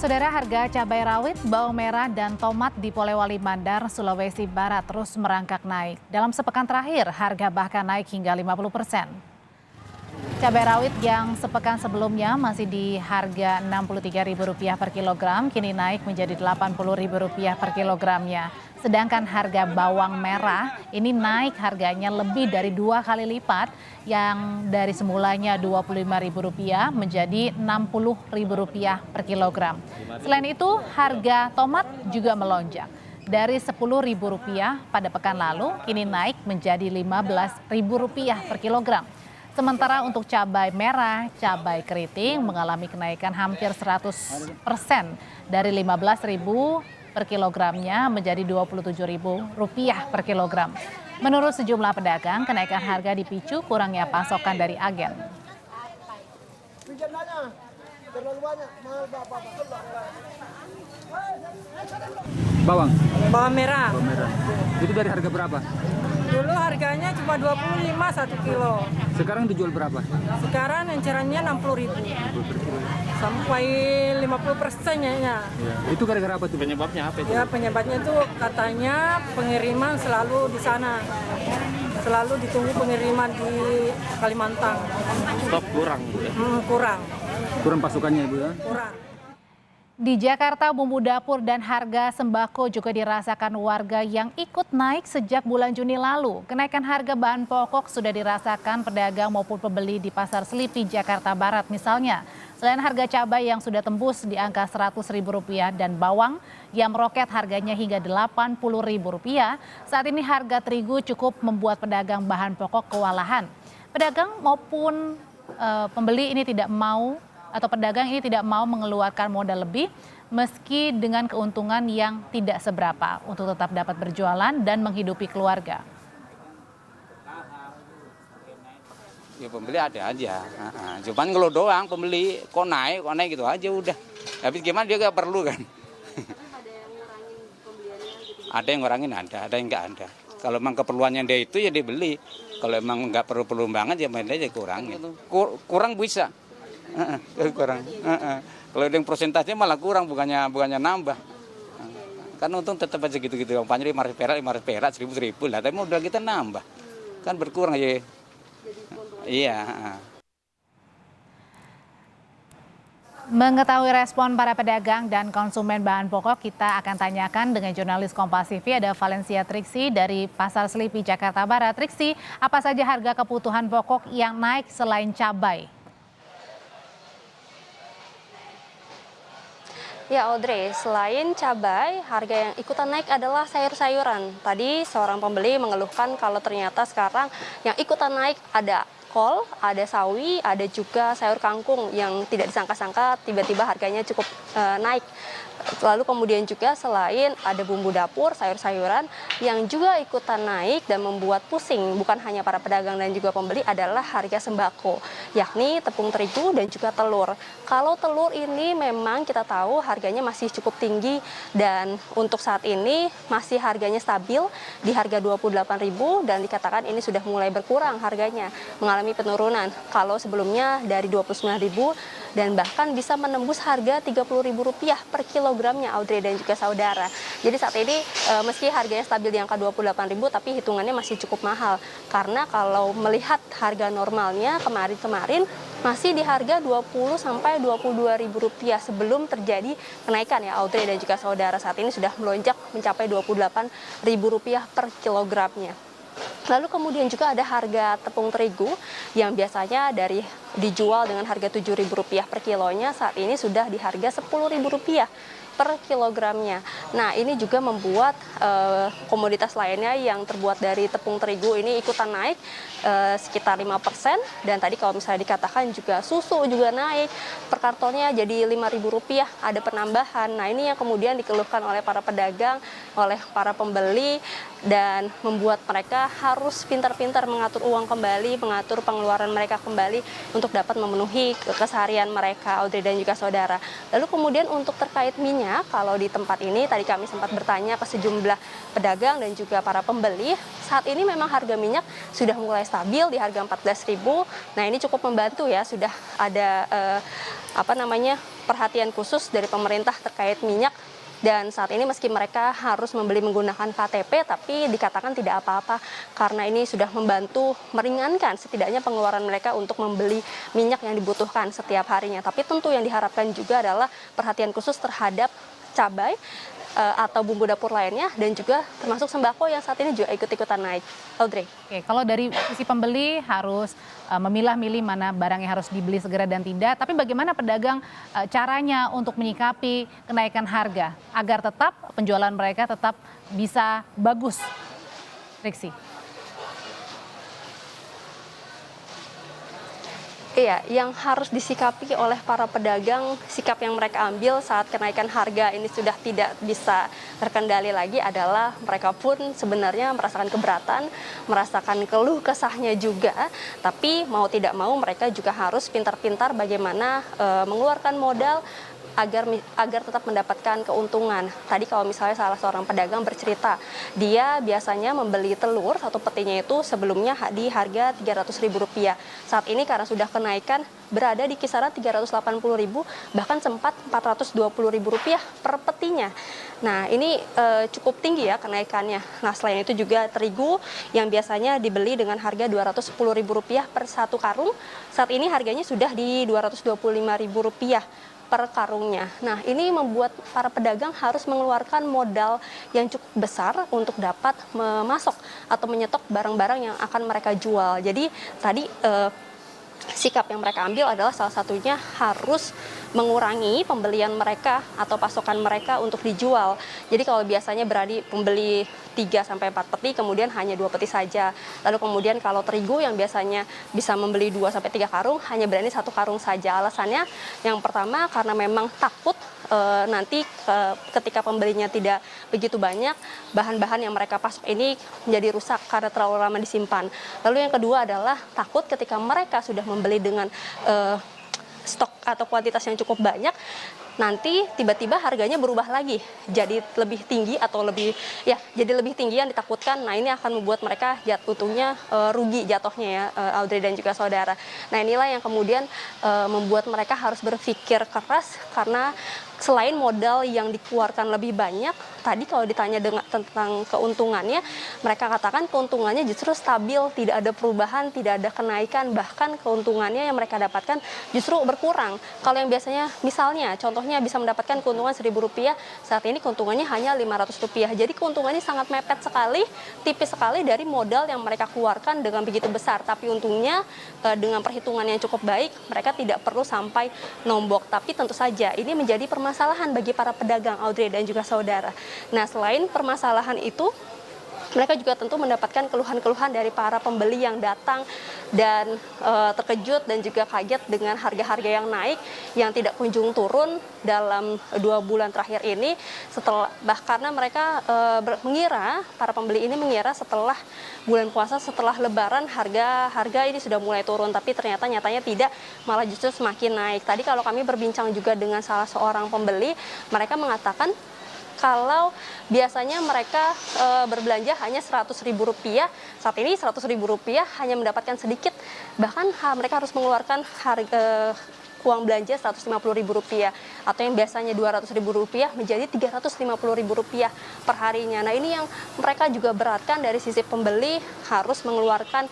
Saudara, harga cabai rawit, bawang merah, dan tomat di Polewali Mandar, Sulawesi Barat terus merangkak naik. Dalam sepekan terakhir, harga bahkan naik hingga 50%. Cabai rawit yang sepekan sebelumnya masih di harga Rp63.000 per kilogram, kini naik menjadi Rp80.000 per kilogramnya. Sedangkan harga bawang merah ini naik harganya lebih dari 2 kali lipat, yang dari semulanya Rp25.000 menjadi Rp60.000 per kilogram. Selain itu, harga tomat juga melonjak. Dari Rp10.000 pada pekan lalu, kini naik menjadi Rp15.000 per kilogram. Sementara untuk cabai merah, cabai keriting mengalami kenaikan hampir 100%, dari Rp15.000 per kilogramnya menjadi Rp27.000 per kilogram. Menurut sejumlah pedagang, kenaikan harga dipicu kurangnya pasokan dari agen. Bawang merah. merah. Itu dari harga berapa? Dulu harganya cuma 25 1 kilo. Sekarang dijual berapa? Sekarang encerannya 60.000 sampai 50% ya. Ya. Itu gara-gara apa tuh? Penyebabnya apa itu? Ya penyebabnya itu katanya pengiriman selalu di sana. Selalu ditunggu pengiriman di Kalimantan. Stok kurang. Kurang. Kurang pasukannya, Ibu ya? Kurang. Di Jakarta, bumbu dapur dan harga sembako juga dirasakan warga yang ikut naik sejak bulan Juni lalu. Kenaikan harga bahan pokok sudah dirasakan pedagang maupun pembeli di Pasar Selipi, Jakarta Barat misalnya. Selain harga cabai yang sudah tembus di angka Rp100.000 dan bawang yang meroket harganya hingga Rp80.000, saat ini harga terigu cukup membuat pedagang bahan pokok kewalahan. Pedagang maupun pembeli ini tidak mau atau pedagang ini tidak mau mengeluarkan modal lebih meski dengan keuntungan yang tidak seberapa untuk tetap dapat berjualan dan menghidupi keluarga. Ya pembeli ada aja, cuman kalau doang pembeli kok naik gitu aja udah. Tapi gimana dia gak perlu kan? Ada yang ngurangin, ada yang nggak ada. Kalau emang keperluannya dia itu ya dia beli. Kalau emang nggak perlu banget ya main aja kurangin. Kurang bisa. Kurang. Kalau yang persentasenya malah kurang, bukannya nambah. Kan untung tetap aja gitu-gitu. Umpamanya 500 perak, 1.000 lah. Tapi modal kita nambah. Kan berkurang aja. Iya. Mengetahui respon para pedagang dan konsumen bahan pokok, kita akan tanyakan dengan jurnalis Kompas TV, ada Valencia Triksi dari Pasar Selipi, Jakarta Barat. Triksi, apa saja harga kebutuhan pokok yang naik selain cabai? Ya Audrey, selain cabai, harga yang ikutan naik adalah sayur-sayuran. Tadi seorang pembeli mengeluhkan kalau ternyata sekarang yang ikutan naik ada kol, ada sawi, ada juga sayur kangkung yang tidak disangka-sangka tiba-tiba harganya cukup naik. Lalu kemudian juga selain ada bumbu dapur, sayur-sayuran yang juga ikutan naik dan membuat pusing bukan hanya para pedagang dan juga pembeli adalah harga sembako, yakni tepung terigu dan juga telur. Kalau telur ini memang kita tahu harganya masih cukup tinggi dan untuk saat ini masih harganya stabil di harga Rp28.000 dan dikatakan ini sudah mulai berkurang harganya, mengalami penurunan. Kalau sebelumnya dari Rp29.000 dan bahkan bisa menembus harga Rp30.000 per kilogramnya, Audrey dan juga saudara. Jadi saat ini meski harganya stabil di angka Rp28.000 tapi hitungannya masih cukup mahal. Karena kalau melihat harga normalnya kemarin masih di harga Rp20 sampai Rp22.000 sebelum terjadi kenaikan ya Audrey dan juga saudara. Saat ini sudah melonjak mencapai Rp28.000 per kilogramnya. Lalu kemudian juga ada harga tepung terigu yang biasanya dijual dengan harga Rp7.000 per kilonya, saat ini sudah di harga Rp10.000 per kilogramnya. Nah, ini juga membuat komoditas lainnya yang terbuat dari tepung terigu ini ikutan naik sekitar 5%. Dan tadi kalau misalnya dikatakan juga susu juga naik, per kartonnya jadi Rp5.000, ada penambahan. Nah, ini yang kemudian dikeluhkan oleh para pedagang, oleh para pembeli, dan membuat mereka harus harus pintar-pintar mengatur uang kembali, mengatur pengeluaran mereka kembali untuk dapat memenuhi keseharian mereka, Audrey dan juga saudara. Lalu kemudian untuk terkait minyak, kalau di tempat ini tadi kami sempat bertanya ke sejumlah pedagang dan juga para pembeli, saat ini memang harga minyak sudah mulai stabil di harga 14.000. Nah, ini cukup membantu ya, sudah ada perhatian khusus dari pemerintah terkait minyak. Dan saat ini meski mereka harus membeli menggunakan KTP, tapi dikatakan tidak apa-apa karena ini sudah membantu meringankan setidaknya pengeluaran mereka untuk membeli minyak yang dibutuhkan setiap harinya. Tapi tentu yang diharapkan juga adalah perhatian khusus terhadap cabai atau bumbu dapur lainnya, dan juga termasuk sembako yang saat ini juga ikut-ikutan naik. Audrey. Oke, kalau dari sisi pembeli harus memilah-milih mana barang yang harus dibeli segera dan tidak. Tapi bagaimana pedagang caranya untuk menyikapi kenaikan harga agar tetap penjualan mereka tetap bisa bagus, Triksi? Iya, yang harus disikapi oleh para pedagang, sikap yang mereka ambil saat kenaikan harga ini sudah tidak bisa terkendali lagi adalah mereka pun sebenarnya merasakan keberatan, merasakan keluh kesahnya juga, tapi mau tidak mau mereka juga harus pintar-pintar bagaimana mengeluarkan modal agar tetap mendapatkan keuntungan. Tadi kalau misalnya salah seorang pedagang bercerita, dia biasanya membeli telur satu petinya itu sebelumnya di harga Rp300.000. Saat ini karena sudah kenaikan berada di kisaran Rp380.000, bahkan sempat Rp420.000 per petinya. Nah, ini cukup tinggi ya kenaikannya. Nah, selain itu juga terigu yang biasanya dibeli dengan harga Rp210.000 per satu karung, saat ini harganya sudah di Rp225.000 per karungnya. Nah, ini membuat para pedagang harus mengeluarkan modal yang cukup besar untuk dapat memasok atau menyetok barang-barang yang akan mereka jual. Jadi tadi sikap yang mereka ambil adalah salah satunya harus mengurangi pembelian mereka atau pasokan mereka untuk dijual. Jadi kalau biasanya pembeli 3-4 peti, kemudian hanya 2 peti saja. Lalu kemudian kalau terigu yang biasanya bisa membeli 2-3 karung, hanya berani 1 karung saja. Alasannya yang pertama karena memang takut nanti ketika pembelinya tidak begitu banyak, bahan-bahan yang mereka pasok ini menjadi rusak karena terlalu lama disimpan. Lalu yang kedua adalah takut ketika mereka sudah membeli dengan stok atau kuantitas yang cukup banyak, nanti tiba-tiba harganya berubah lagi jadi lebih tinggi atau jadi lebih tinggi yang ditakutkan. Nah, ini akan membuat mereka untungnya rugi jatuhnya ya, Audrey dan juga saudara. Nah, inilah yang kemudian membuat mereka harus berpikir keras karena selain modal yang dikeluarkan lebih banyak, tadi kalau ditanya tentang keuntungannya, mereka katakan keuntungannya justru stabil, tidak ada perubahan, tidak ada kenaikan, bahkan keuntungannya yang mereka dapatkan justru berkurang. Kalau yang biasanya misalnya contohnya bisa mendapatkan keuntungan Rp1.000, saat ini keuntungannya hanya Rp500. Jadi keuntungannya sangat mepet sekali, tipis sekali dari modal yang mereka keluarkan dengan begitu besar. Tapi untungnya dengan perhitungan yang cukup baik, mereka tidak perlu sampai nombok. Tapi tentu saja ini menjadi permasalahan bagi para pedagang, Audrey dan juga saudara. Nah, selain permasalahan itu, mereka juga tentu mendapatkan keluhan-keluhan dari para pembeli yang datang dan terkejut dan juga kaget dengan harga-harga yang naik yang tidak kunjung turun dalam 2 bulan terakhir ini. Karena mereka para pembeli ini mengira setelah bulan puasa, setelah Lebaran, harga ini sudah mulai turun, tapi nyatanya tidak, malah justru semakin naik. Tadi kalau kami berbincang juga dengan salah seorang pembeli, mereka mengatakan kalau biasanya mereka berbelanja hanya Rp100.000, saat ini Rp100.000 hanya mendapatkan sedikit, bahkan mereka harus mengeluarkan uang belanja Rp150.000 atau yang biasanya Rp200.000 menjadi Rp350.000 per harinya. Nah, ini yang mereka juga beratkan dari sisi pembeli, harus mengeluarkan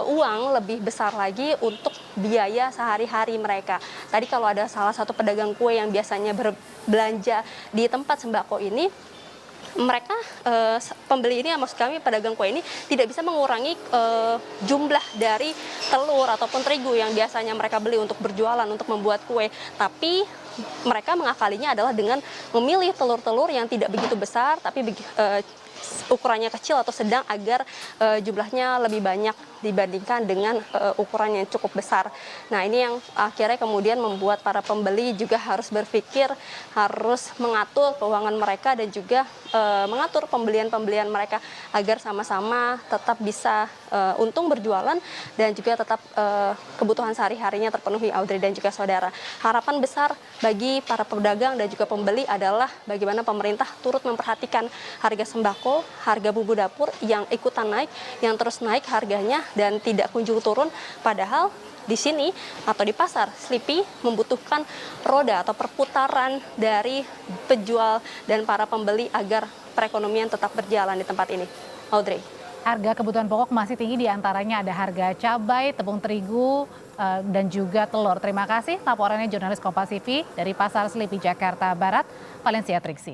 uang lebih besar lagi untuk biaya sehari-hari mereka. Tadi kalau ada salah satu pedagang kue yang biasanya berbelanja di tempat sembako ini, mereka pembeli ini, maksud kami pedagang kue ini tidak bisa mengurangi jumlah dari telur ataupun terigu yang biasanya mereka beli untuk berjualan, untuk membuat kue, tapi mereka mengakalinya adalah dengan memilih telur-telur yang tidak begitu besar tapi ukurannya kecil atau sedang agar jumlahnya lebih banyak dibandingkan dengan ukuran yang cukup besar. Nah, ini yang akhirnya kemudian membuat para pembeli juga harus berpikir, harus mengatur keuangan mereka dan juga mengatur pembelian-pembelian mereka agar sama-sama tetap bisa untung berjualan dan juga tetap kebutuhan sehari-harinya terpenuhi, Audrey dan juga saudara. Harapan besar bagi para pedagang dan juga pembeli adalah bagaimana pemerintah turut memperhatikan harga sembako, harga bumbu dapur yang ikutan naik, yang terus naik harganya dan tidak kunjung turun, padahal di sini atau di pasar Slipi membutuhkan roda atau perputaran dari penjual dan para pembeli agar perekonomian tetap berjalan di tempat ini. Audrey. Harga kebutuhan pokok masih tinggi, diantaranya ada harga cabai, tepung terigu, dan juga telur. Terima kasih laporannya jurnalis Kompas TV dari Pasar Slipi, Jakarta Barat, Valencia Triksi.